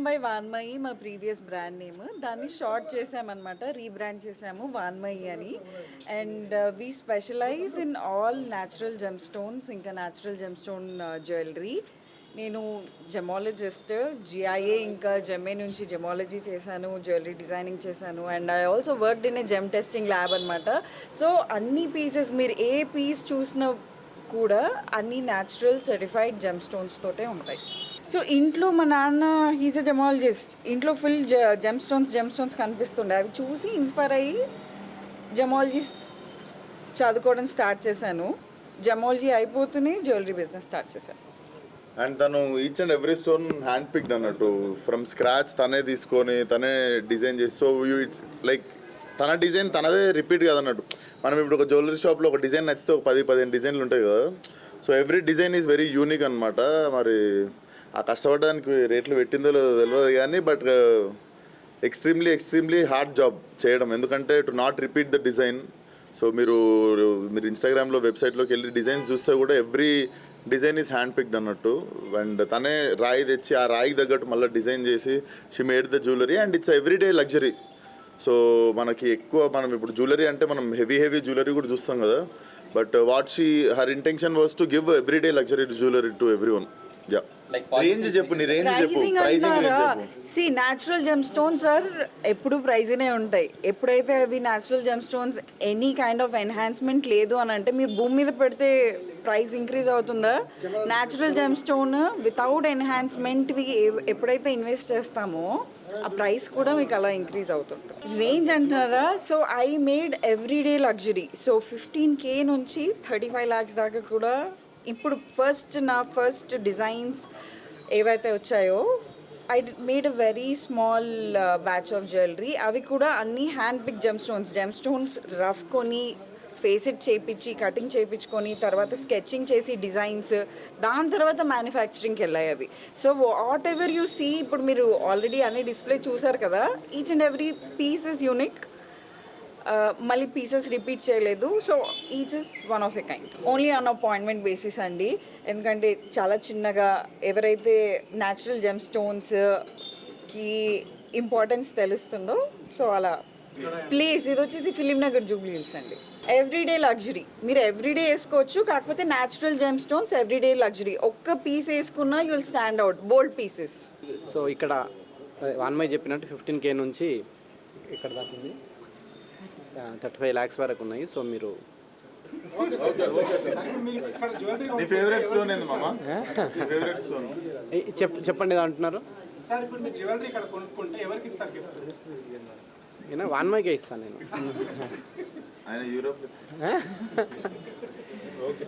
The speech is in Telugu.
బై వాన్మయి మా ప్రీవియస్ బ్రాండ్ నేమ్. దాన్ని షార్ట్ చేసామన్నమాట, రీబ్రాండ్ చేసాము వాన్మయి అని. And we specialize in all natural gem stones, ఇంకా న్యాచురల్ జెమ్ స్టోన్ జ్యువెలరీ. నేను జెమాలజిస్ట్, జిఐఏ ఇంకా జెమ్ఏ నుంచి జెమాలజీ చేశాను, జ్యువెలరీ డిజైనింగ్ చేశాను. And I also worked in a gem testing lab అనమాట. సో అన్ని పీసెస్ మీరు ఏ పీస్ చూసినా కూడా అన్ని న్యాచురల్ సర్టిఫైడ్ జెమ్ స్టోన్స్ తోటే ఉంటాయి. సో ఇంట్లో మా నాన్న హీజ్ ఎ జెమాలజిస్ట్, ఇంట్లో ఫుల్ జెమ్ స్టోన్స్ కనిపిస్తుండే. అవి చూసి ఇన్స్పైర్ అయ్యి జెమాలజీ చదువుకోవడం స్టార్ట్ చేశాను. జెమాలజీ అయిపోతూనే జ్యువెలరీ బిజినెస్ స్టార్ట్ చేశాను. అండ్ తను each and every stone hand picked అన్నట్టు, ఫ్రమ్ స్క్రాచ్ తనే తీసుకొని తనే డిజైన్ చేసి. సో ఇట్స్ లైక్ తన డిజైన్ తనదే రిపీట్ కదా అన్నట్టు. మనం ఇప్పుడు ఒక జ్యువెలరీ షాప్లో ఒక డిజైన్ నచ్చితే ఒక 10-15 డిజైన్లు ఉంటాయి కదా. So every design is very unique అనమాట. మరి ఆ కష్టపడడానికి రేట్లు పెట్టిందో తెలియదు కానీ, బట్ ఎక్స్ట్రీమ్లీ హార్డ్ జాబ్ చేయడం. ఎందుకంటే to not repeat the design. So మీరు ఇన్స్టాగ్రామ్లో వెబ్సైట్లోకి వెళ్ళి డిజైన్స్ చూస్తే కూడా every design is hand picked అన్నట్టు. అండ్ తనే రాయి తెచ్చి ఆ రాయికి తగ్గట్టు మళ్ళీ డిజైన్ చేసి she made the jewellery. And it's everyday luxury. So మనకి ఎక్కువ మనం ఇప్పుడు జ్యువెలరీ అంటే మనం హెవీ జ్యువెలరీ కూడా చూస్తాం కదా. But her intention was to give everyday luxury jewellery to everyone. Yeah, range చెప్పు, నీ రేంజ్ చెప్పు, ప్రైసింగ్ రేంజ్ చెప్పు. See natural gem stones sir ఎప్పుడు ప్రైజ్నే ఉంటాయి. ఎప్పుడైతే అవి natural gem stones any kind of enhancement లేదు అని అంటే మీరు భూమి మీద పెడితే ప్రైస్ ఇంక్రీజ్ అవుతుందా? న్యాచురల్ జెమ్ స్టోన్ వితౌట్ ఎన్హాన్స్మెంట్వి ఎప్పుడైతే ఇన్వెస్ట్ చేస్తామో ఆ ప్రైస్ కూడా మీకు అలా ఇంక్రీజ్ అవుతుంది. రేంజ్ అంటున్నారా? So I made everyday luxury. So 15K నుంచి 35 lakhs దాకా కూడా. ఇప్పుడు నా ఫస్ట్ డిజైన్స్ ఏవైతే వచ్చాయో I made a very small batch of jewellery. అవి కూడా అన్నీ hand pick gem stones rough కొని ఫేసెట్ చేయించి కటింగ్ చేయించుకొని తర్వాత స్కెచింగ్ చేసి డిజైన్స్, దాని తర్వాత మ్యానుఫ్యాక్చరింగ్కి వెళ్ళాయి అవి. So whatever you see, ఇప్పుడు మీరు ఆల్రెడీ అన్ని డిస్ప్లే చూసారు కదా, each and every piece is unique. మళ్ళీ పీసెస్ రిపీట్ చేయలేదు. So each is one of a kind. Only on appointment basis అండి. ఎందుకంటే చాలా చిన్నగా ఎవరైతే న్యాచురల్ జెమ్ స్టోన్స్కి ఇంపార్టెన్స్ తెలుస్తుందో, సో అలా ప్లేస్ ఇది వచ్చేసి ఫిలిం నగర్ జూబ్లీ హిల్స్ అండి. ఎవ్రీడే లగ్జరీ మీరు ఎవ్రీడే వేసుకోవచ్చు. కాకపోతే natural gem stones everyday luxury. ఒక్క పీస్ వేసుకున్నా you will stand out, bold pieces. So ఇక్కడ వాన్మయి చెప్పినట్టు 15K నుంచి ఇక్కడ దాకా ఉంది, 35 lakhs వరకు ఉన్నాయి. సో మీరు నీ ఫేవరెట్ స్టోన్ ఏంది మామ? నీ ఫేవరెట్ స్టోన్ చెప్పండి అంటున్నారు. సార్ ఇప్పుడు మీరు జ్యువెలరీ ఇక్కడ కొనుక్కుంటే ఎవరికి ఇస్తారు గిఫ్ట్? నేను వాన్మయికే ఇస్తాను నేను. ఆయన యూరోప్. ఓకే.